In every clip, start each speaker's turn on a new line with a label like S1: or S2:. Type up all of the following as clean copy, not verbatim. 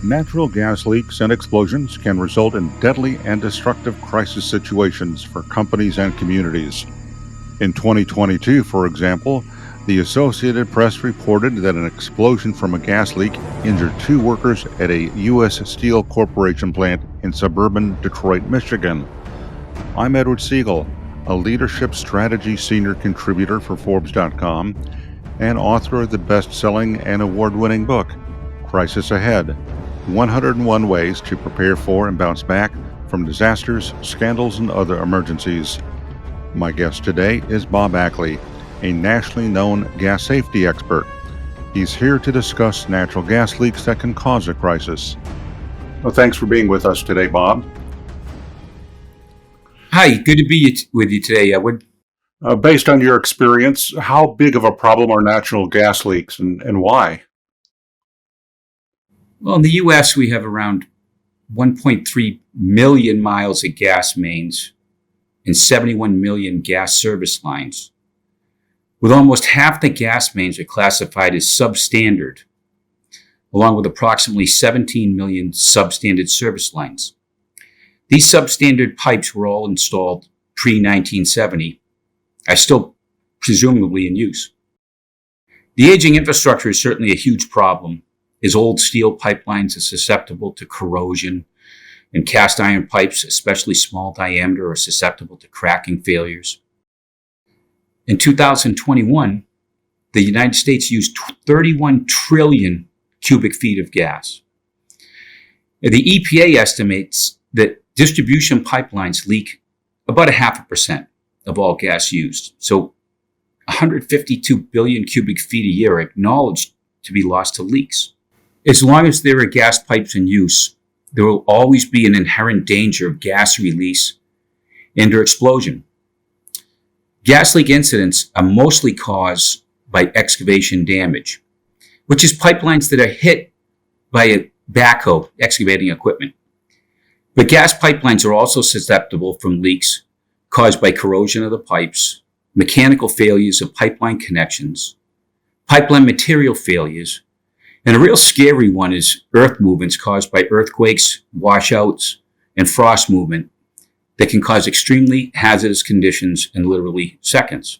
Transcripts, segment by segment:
S1: Natural gas leaks and explosions can result in deadly and destructive crisis situations for companies and communities. In 2022, for example, the Associated Press reported that an explosion from a gas leak injured 2 workers at a U.S. Steel Corporation plant in suburban Detroit, Michigan. I'm Edward Segal, a leadership strategy senior contributor for Forbes.com and author of the best-selling and award-winning book, Crisis Ahead: 101 Ways to Prepare for and Bounce Back from Disasters, Scandals, and Other Emergencies. My guest today is Bob Ackley, a nationally known gas safety expert. He's here to discuss natural gas leaks that can cause a crisis. Well, thanks for being with us today, Bob.
S2: Hi, good to be with you today, Edward.
S1: Based on your experience, how big of a problem are natural gas leaks and why?
S2: Well, in the U.S., we have around 1.3 million miles of gas mains and 71 million gas service lines, with almost half the gas mains are classified as substandard, along with approximately 17 million substandard service lines. These substandard pipes were all installed pre-1970, are still presumably in use. The aging infrastructure is certainly a huge problem, as old steel pipelines are susceptible to corrosion, and cast iron pipes, especially small diameter, are susceptible to cracking failures. In 2021, the United States used 31 trillion cubic feet of gas. The EPA estimates that distribution pipelines leak about 0.5% of all gas used. So 152 billion cubic feet a year are acknowledged to be lost to leaks. As long as there are gas pipes in use, there will always be an inherent danger of gas release and/or explosion. Gas leak incidents are mostly caused by excavation damage, which is pipelines that are hit by a backhoe excavating equipment. But gas pipelines are also susceptible from leaks caused by corrosion of the pipes, mechanical failures of pipeline connections, pipeline material failures, and a real scary one is earth movements caused by earthquakes, washouts, and frost movement that can cause extremely hazardous conditions in literally seconds.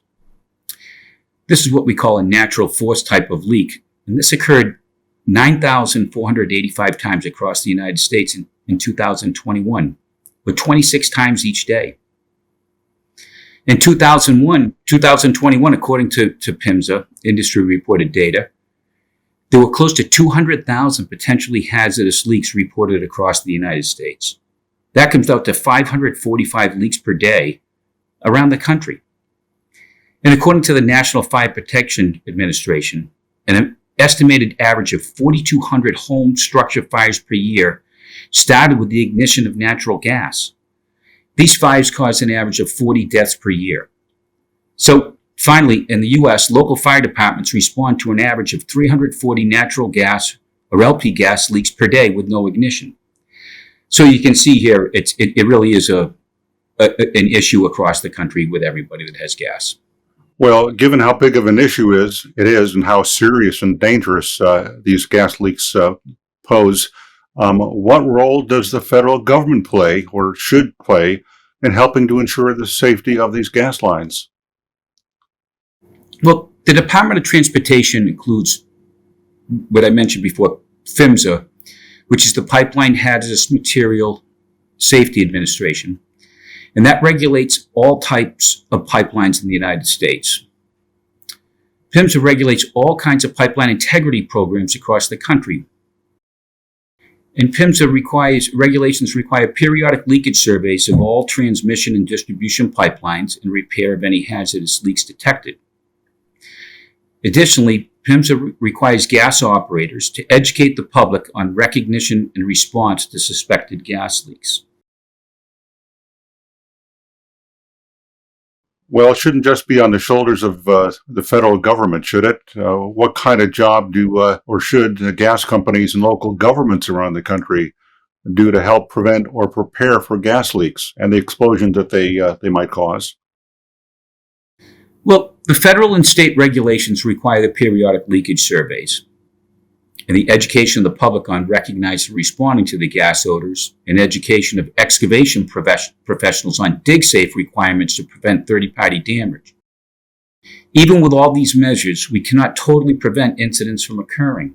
S2: This is what we call a natural force type of leak, and this occurred 9,485 times across the United States in 2021, with 26 times each day. In 2021, according to PHMSA, industry reported data, there were close to 200,000 potentially hazardous leaks reported across the United States. That comes out to 545 leaks per day around the country. And according to the National Fire Protection Administration, an estimated average of 4,200 home structure fires per year started with the ignition of natural gas. These fires cause an average of 40 deaths per year. So finally, in the U.S., local fire departments respond to an average of 340 natural gas or LP gas leaks per day with no ignition. So you can see here, it really is an issue across the country with everybody that has gas.
S1: Well, given how big of an issue it is and how serious and dangerous these gas leaks pose, what role does the federal government play or should play in helping to ensure the safety of these gas lines?
S2: Well, the Department of Transportation includes what I mentioned before, PHMSA, which is the Pipeline Hazardous Material Safety Administration, and that regulates all types of pipelines in the United States. PHMSA regulates all kinds of pipeline integrity programs across the country. And PHMSA regulations require periodic leakage surveys of all transmission and distribution pipelines and repair of any hazardous leaks detected. Additionally, PHMSA requires gas operators to educate the public on recognition and response to suspected gas leaks.
S1: Well, it shouldn't just be on the shoulders of the federal government, should it? What kind of job or should the gas companies and local governments around the country do to help prevent or prepare for gas leaks and the explosions that they might cause?
S2: Well, the federal and state regulations require the periodic leakage surveys. and the education of the public on recognizing and responding to the gas odors, and education of excavation professionals on dig-safe requirements to prevent third-party damage. Even with all these measures, we cannot totally prevent incidents from occurring.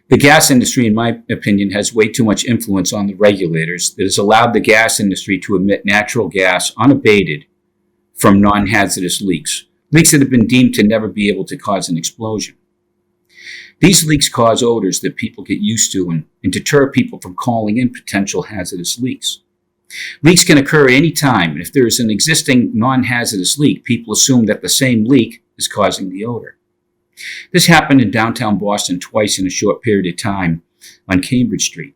S2: The gas industry, in my opinion, has way too much influence on the regulators that has allowed the gas industry to emit natural gas unabated from non-hazardous leaks that have been deemed to never be able to cause an explosion. These leaks cause odors that people get used to and deter people from calling in potential hazardous leaks. Leaks can occur at any time, and if there is an existing non-hazardous leak, people assume that the same leak is causing the odor. This happened in downtown Boston twice in a short period of time on Cambridge Street.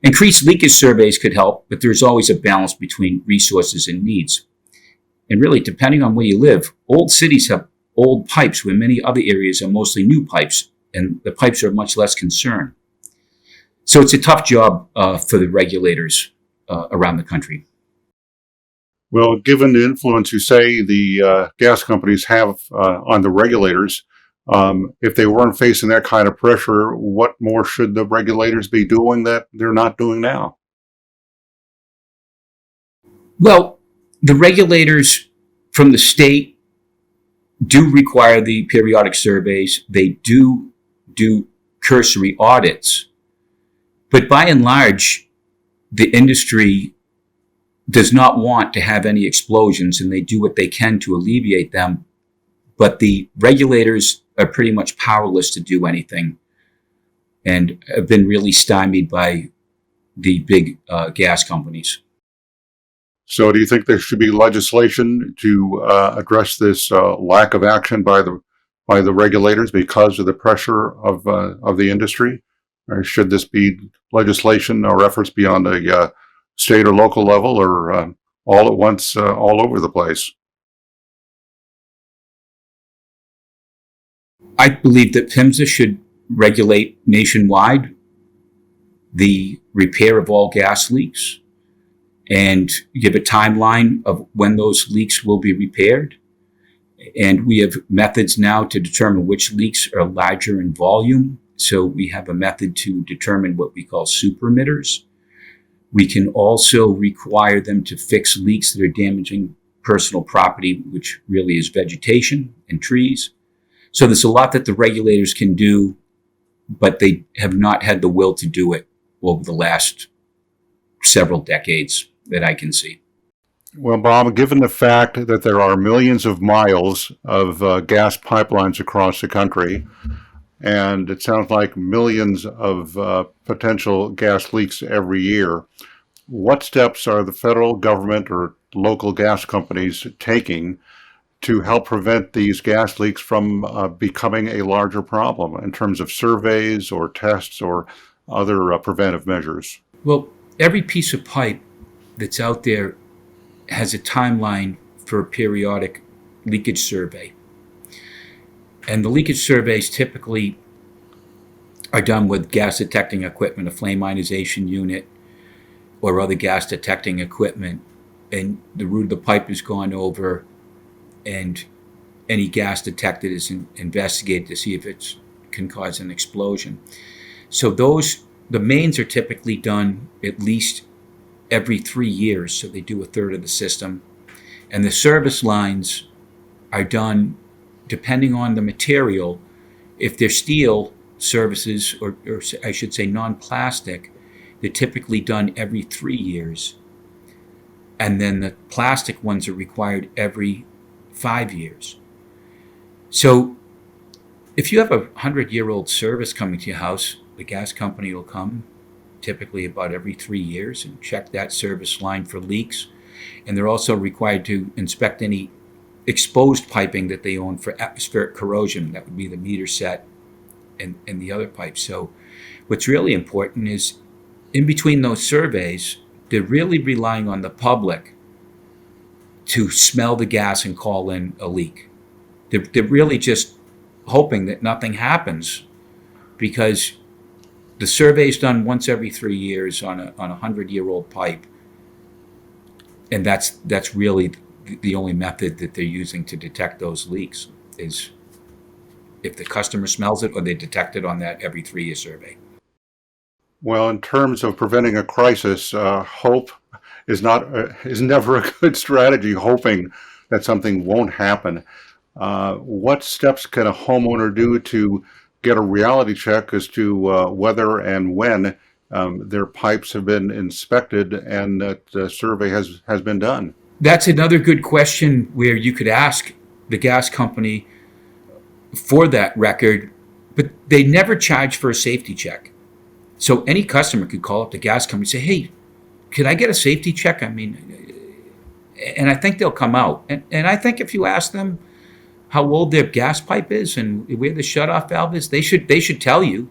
S2: Increased leakage surveys could help, but there is always a balance between resources and needs. And really, depending on where you live, old cities have old pipes where many other areas are mostly new pipes, and the pipes are much less concerned. So it's a tough job for the regulators around the country.
S1: Well, given the influence you say the gas companies have on the regulators, if they weren't facing that kind of pressure, what more should the regulators be doing that they're not doing now?
S2: Well, the regulators from the state do require the periodic surveys. They do cursory audits. But by and large, the industry does not want to have any explosions, and they do what they can to alleviate them. But the regulators are pretty much powerless to do anything and have been really stymied by the big gas companies.
S1: So do you think there should be legislation to address this lack of action by the regulators because of the pressure of the industry? Or should this be legislation or efforts be on the state or local level, or all at once, all over the place?
S2: I believe that PHMSA should regulate nationwide the repair of all gas leaks and give a timeline of when those leaks will be repaired. And we have methods now to determine which leaks are larger in volume. So we have a method to determine what we call super emitters. We can also require them to fix leaks that are damaging personal property, which really is vegetation and trees. So there's a lot that the regulators can do, but they have not had the will to do it over the last several decades that I can see.
S1: Well, Bob, given the fact that there are millions of miles of gas pipelines across the country, and it sounds like millions of potential gas leaks every year, what steps are the federal government or local gas companies taking to help prevent these gas leaks from becoming a larger problem in terms of surveys or tests or other preventive measures?
S2: Well, every piece of pipe that's out there has a timeline for a periodic leakage survey. And the leakage surveys typically are done with gas detecting equipment, a flame ionization unit, or other gas detecting equipment. And the root of the pipe is gone over, and any gas detected is investigated to see if it can cause an explosion. So the mains are typically done at least every 3 years, so they do a third of the system. And the service lines are done depending on the material. If they're steel services, or I should say non-plastic, they're typically done every 3 years. And then the plastic ones are required every 5 years. So if you have a 100-year-old service coming to your house, the gas company will come typically about every 3 years and check that service line for leaks. And they're also required to inspect any exposed piping that they own for atmospheric corrosion. That would be the meter set and the other pipes. So what's really important is in between those surveys, they're really relying on the public to smell the gas and call in a leak. They're really just hoping that nothing happens, because the survey is done once every 3 years on a 100-year-old pipe, and that's really the only method that they're using to detect those leaks is if the customer smells it or they detect it on that every 3-year survey.
S1: Well, in terms of preventing a crisis, hope is never a good strategy. Hoping that something won't happen. What steps can a homeowner do to get a reality check as to whether and when their pipes have been inspected and that survey has been done?
S2: That's another good question where you could ask the gas company for that record, but they never charge for a safety check. So any customer could call up the gas company and say, hey, could I get a safety check? I mean, and I think they'll come out. And I think if you ask them how old their gas pipe is and where the shutoff valve is, they should tell you.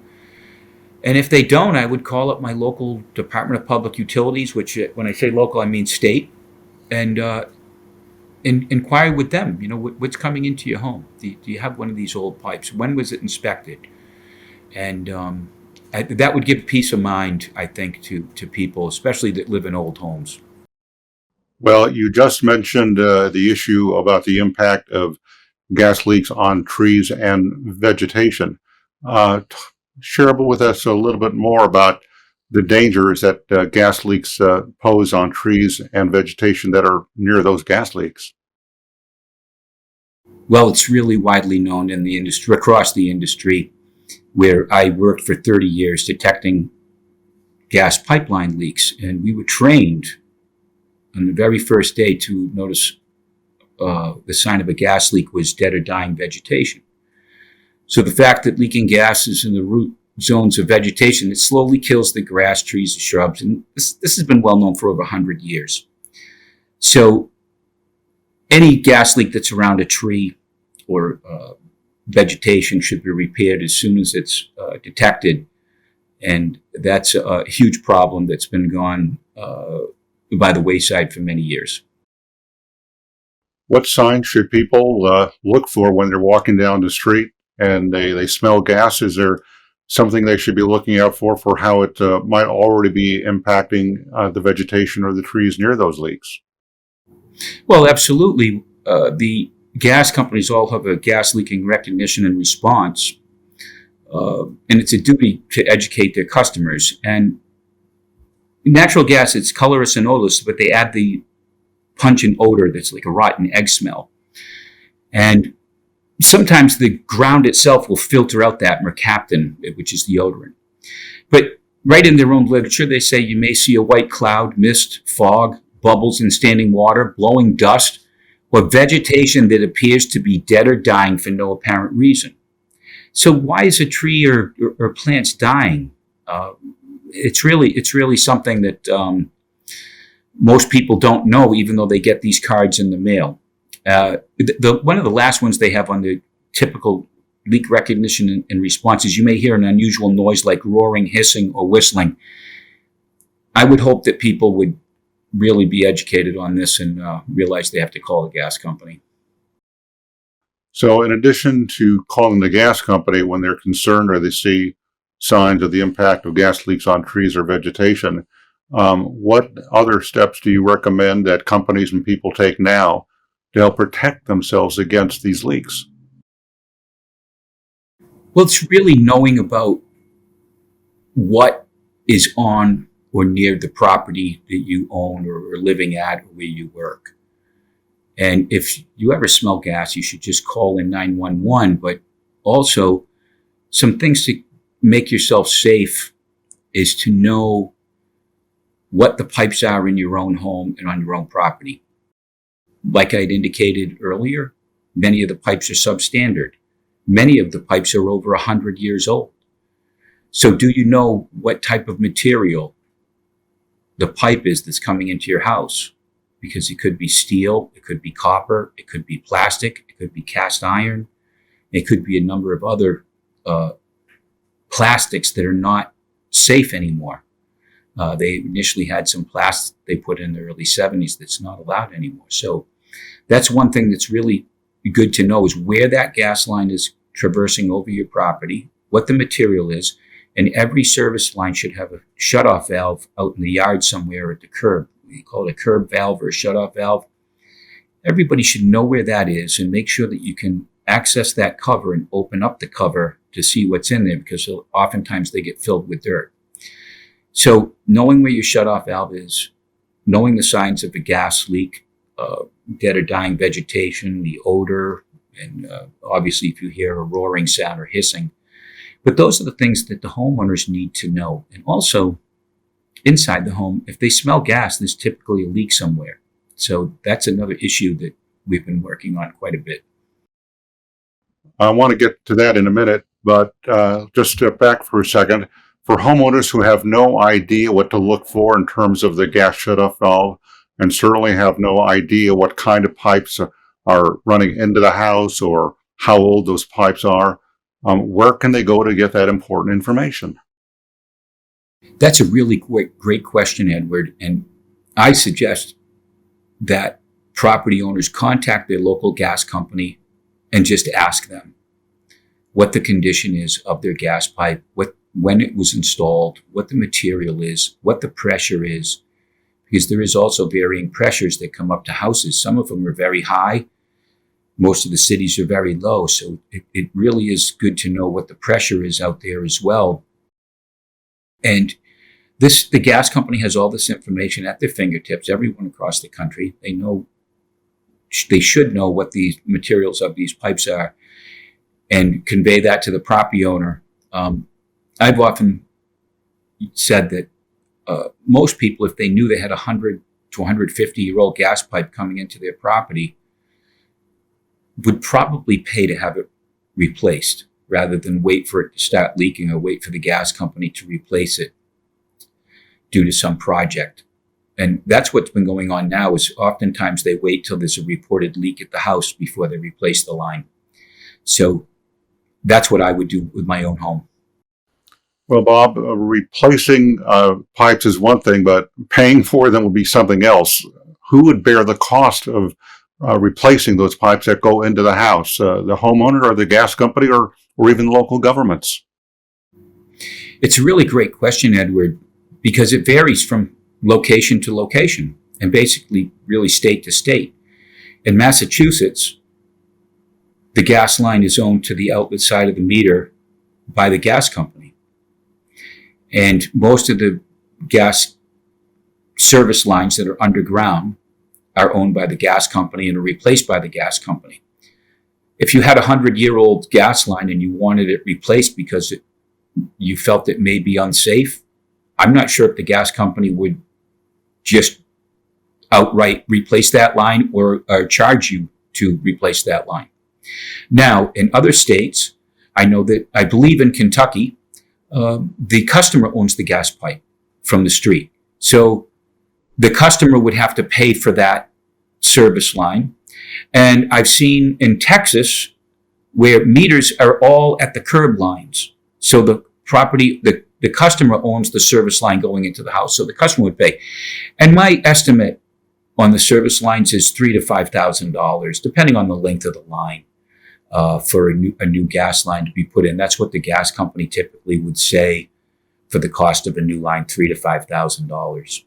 S2: And if they don't, I would call up my local Department of Public Utilities, which when I say local, I mean state, and inquire with them, what's coming into your home. Do you have one of these old pipes? When was it inspected? And that would give peace of mind, I think, to people, especially that live in old homes.
S1: Well, you just mentioned the issue about the impact of gas leaks on trees and vegetation. Share with us a little bit more about the dangers that gas leaks pose on trees and vegetation that are near those gas leaks.
S2: Well, it's really widely known in the industry, across the industry, where I worked for 30 years detecting gas pipeline leaks. And we were trained on the very first day to notice the sign of a gas leak was dead or dying vegetation. So the fact that leaking gas is in the root zones of vegetation, it slowly kills the grass, trees, and shrubs. And this has been well known for over 100 years. So any gas leak that's around a tree or vegetation should be repaired as soon as it's detected. And that's a huge problem that's been gone by the wayside for many years.
S1: What signs should people look for when they're walking down the street and they smell gas? Is there something they should be looking out for how it might already be impacting the vegetation or the trees near those leaks?
S2: Well, absolutely. The gas companies all have a gas leaking recognition and response, and it's a duty to educate their customers. And natural gas, it's colorless and odorless, but they add the pungent odor that's like a rotten egg smell. And sometimes the ground itself will filter out that mercaptan, which is the odorant. But right in their own literature, they say you may see a white cloud, mist, fog, bubbles in standing water, blowing dust, or vegetation that appears to be dead or dying for no apparent reason. So why is a tree or plants dying? It's really something that most people don't know, even though they get these cards in the mail. One of the last ones they have on the typical leak recognition and response is you may hear an unusual noise like roaring, hissing, or whistling. I would hope that people would really be educated on this and realize they have to call the gas company.
S1: So in addition to calling the gas company when they're concerned or they see signs of the impact of gas leaks on trees or vegetation, what other steps do you recommend that companies and people take now to help protect themselves against these leaks?
S2: Well, it's really knowing about what is on or near the property that you own or are living at or where you work. And if you ever smell gas, you should just call in 911. But also, some things to make yourself safe is to know what the pipes are in your own home and on your own property. Like I'd indicated earlier, many of the pipes are substandard. Many of the pipes are over 100 years old. So do you know what type of material the pipe is that's coming into your house? Because it could be steel, it could be copper, it could be plastic, it could be cast iron, it could be a number of other plastics that are not safe anymore. They initially had some plastic they put in the early 70s that's not allowed anymore. So that's one thing that's really good to know is where that gas line is traversing over your property, what the material is, and every service line should have a shutoff valve out in the yard somewhere at the curb. We call it a curb valve or a shutoff valve. Everybody should know where that is and make sure that you can access that cover and open up the cover to see what's in there, because oftentimes they get filled with dirt. So knowing where your shutoff valve is, knowing the signs of a gas leak, dead or dying vegetation, the odor, and obviously if you hear a roaring sound or hissing. But those are the things that the homeowners need to know. And also, inside the home, if they smell gas, there's typically a leak somewhere. So that's another issue that we've been working on quite a bit.
S1: I want to get to that in a minute, but just step back for a second. For homeowners who have no idea what to look for in terms of the gas shutoff valve, and certainly have no idea what kind of pipes are running into the house or how old those pipes are, where can they go to get that important information?
S2: That's a really great question, Edward. And I suggest that property owners contact their local gas company and just ask them what the condition is of their gas pipe, when it was installed, what the material is, what the pressure is, because there is also varying pressures that come up to houses. Some of them are very high. Most of the cities are very low. So it really is good to know what the pressure is out there as well. And the gas company has all this information at their fingertips, everyone across the country. They should know what the materials of these pipes are and convey that to the property owner. I've often said that most people, if they knew they had a 100 to 150-year-old gas pipe coming into their property, would probably pay to have it replaced rather than wait for it to start leaking or wait for the gas company to replace it due to some project. And that's what's been going on now, is oftentimes they wait till there's a reported leak at the house before they replace the line. So that's what I would do with my own home.
S1: Well, Bob, replacing pipes is one thing, but paying for them would be something else. Who would bear the cost of replacing those pipes that go into the house? The homeowner or the gas company or even local governments?
S2: It's a really great question, Edward, because it varies from location to location and basically really state to state. In Massachusetts, the gas line is owned to the outlet side of the meter by the gas company. And most of the gas service lines that are underground are owned by the gas company and are replaced by the gas company. If you had a 100-year-old gas line and you wanted it replaced because you felt it may be unsafe, I'm not sure if the gas company would just outright replace that line or charge you to replace that line. Now, in other states, I believe in Kentucky, the customer owns the gas pipe from the street. So the customer would have to pay for that service line. And I've seen in Texas where meters are all at the curb lines. So the customer owns the service line going into the house. So the customer would pay. And my estimate on the service lines is $3,000 to $5,000, depending on the length of the line. For a new gas line to be put in. That's what the gas company typically would say for the cost of a new line, $3,000 to $5,000.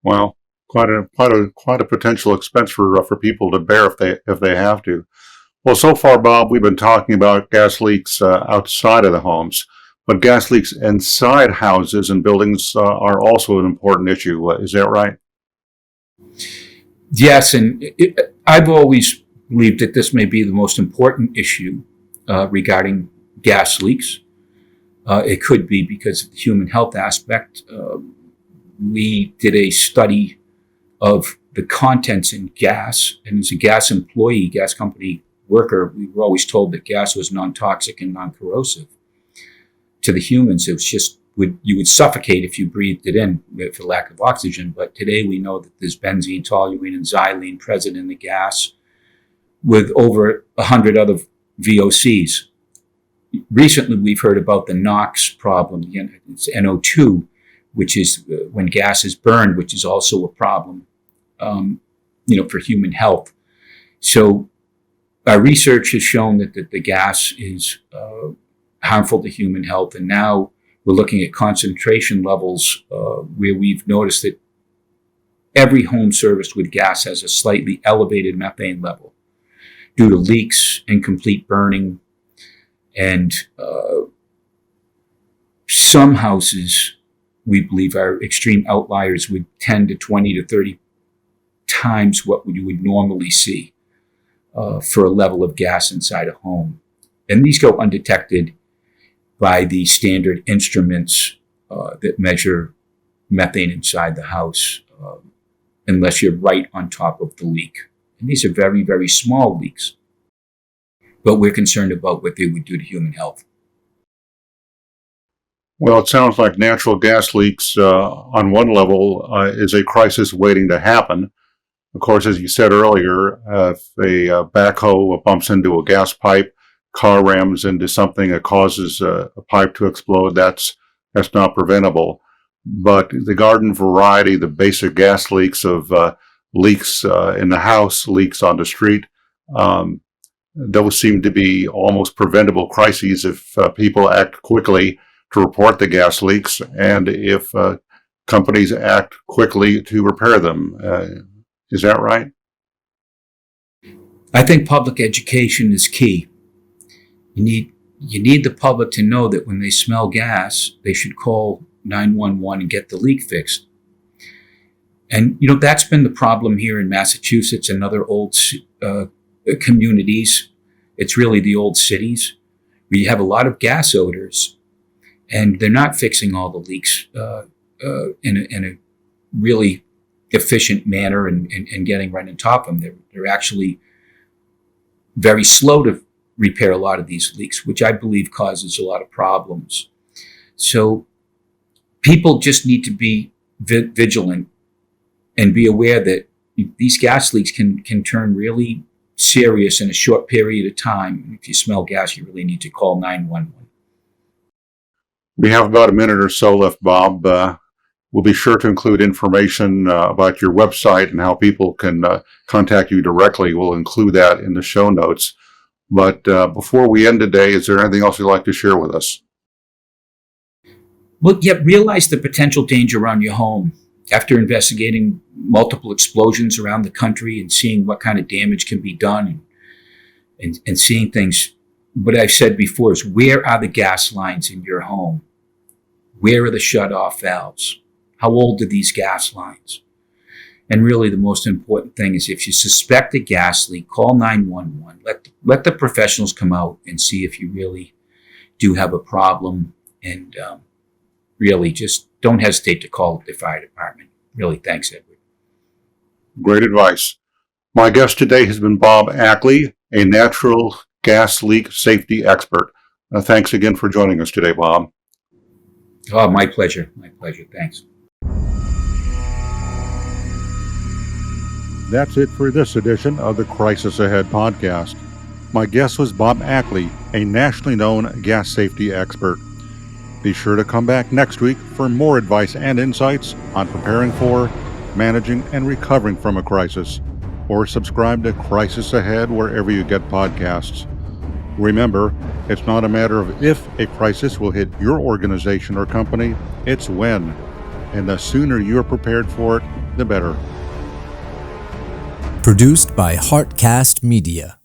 S1: Wow, quite a potential expense for people to bear if they have to. Well, so far, Bob, we've been talking about gas leaks outside of the homes, but gas leaks inside houses and buildings are also an important issue. Is that right? Yes,
S2: and I've always believe that this may be the most important issue regarding gas leaks. It could be because of the human health aspect. We did a study of the contents in gas, and as a gas employee, gas company worker, we were always told that gas was non-toxic and non-corrosive to the humans. It was just you would suffocate if you breathed it in for lack of oxygen. But today we know that there's benzene, toluene, and xylene present in the gas, with over 100 other VOCs. Recently, we've heard about the NOx problem. It's NO2, which is when gas is burned, which is also a problem, for human health. So our research has shown that the gas is harmful to human health. And now we're looking at concentration levels where we've noticed that every home serviced with gas has a slightly elevated methane level. due to leaks, incomplete burning, and some houses, we believe, are extreme outliers with 10 to 20 to 30 times what you would normally see for a level of gas inside a home. And these go undetected by the standard instruments that measure methane inside the house, unless you're right on top of the leak. And these are very, very small leaks. But we're concerned about what they would do to human health.
S1: Well, it sounds like natural gas leaks on one level is a crisis waiting to happen. Of course, as you said earlier, if a backhoe bumps into a gas pipe, car rams into something that causes a pipe to explode, that's not preventable. But the garden variety, the basic gas leaks of leaks in the house, leaks on the street, those seem to be almost preventable crises if people act quickly to report the gas leaks and if companies act quickly to repair them. Is that right?
S2: I think public education is key. You need the public to know that when they smell gas, they should call 911 and get the leak fixed. And, that's been the problem here in Massachusetts and other old communities. It's really the old cities where you have a lot of gas odors, and they're not fixing all the leaks in a really efficient manner and getting right on top of them. They're actually very slow to repair a lot of these leaks, which I believe causes a lot of problems. So people just need to be vigilant and be aware that these gas leaks can turn really serious in a short period of time. If you smell gas, you really need to call 911.
S1: We have about a minute or so left, Bob. We'll be sure to include information about your website and how people can contact you directly. We'll include that in the show notes. But before we end today, is there anything else you'd like to share with us?
S2: Well, realize the potential danger around your home. After investigating multiple explosions around the country and seeing what kind of damage can be done and seeing things, what I've said before is, where are the gas lines in your home? Where are the shut-off valves? How old are these gas lines? And really the most important thing is, if you suspect a gas leak, call 911. Let the professionals come out and see if you really do have a problem. And really just don't hesitate to call the fire department. Really, thanks, Edward.
S1: Great advice. My guest today has been Bob Ackley, a natural gas leak safety expert. Thanks again for joining us today, Bob.
S2: Oh, my pleasure. My pleasure. Thanks.
S1: That's it for this edition of the Crisis Ahead podcast. My guest was Bob Ackley, a nationally known gas safety expert. Be sure to come back next week for more advice and insights on preparing for, managing, and recovering from a crisis. Or subscribe to Crisis Ahead wherever you get podcasts. Remember, it's not a matter of if a crisis will hit your organization or company, it's when. And the sooner you're prepared for it, the better.
S3: Produced by Heartcast Media.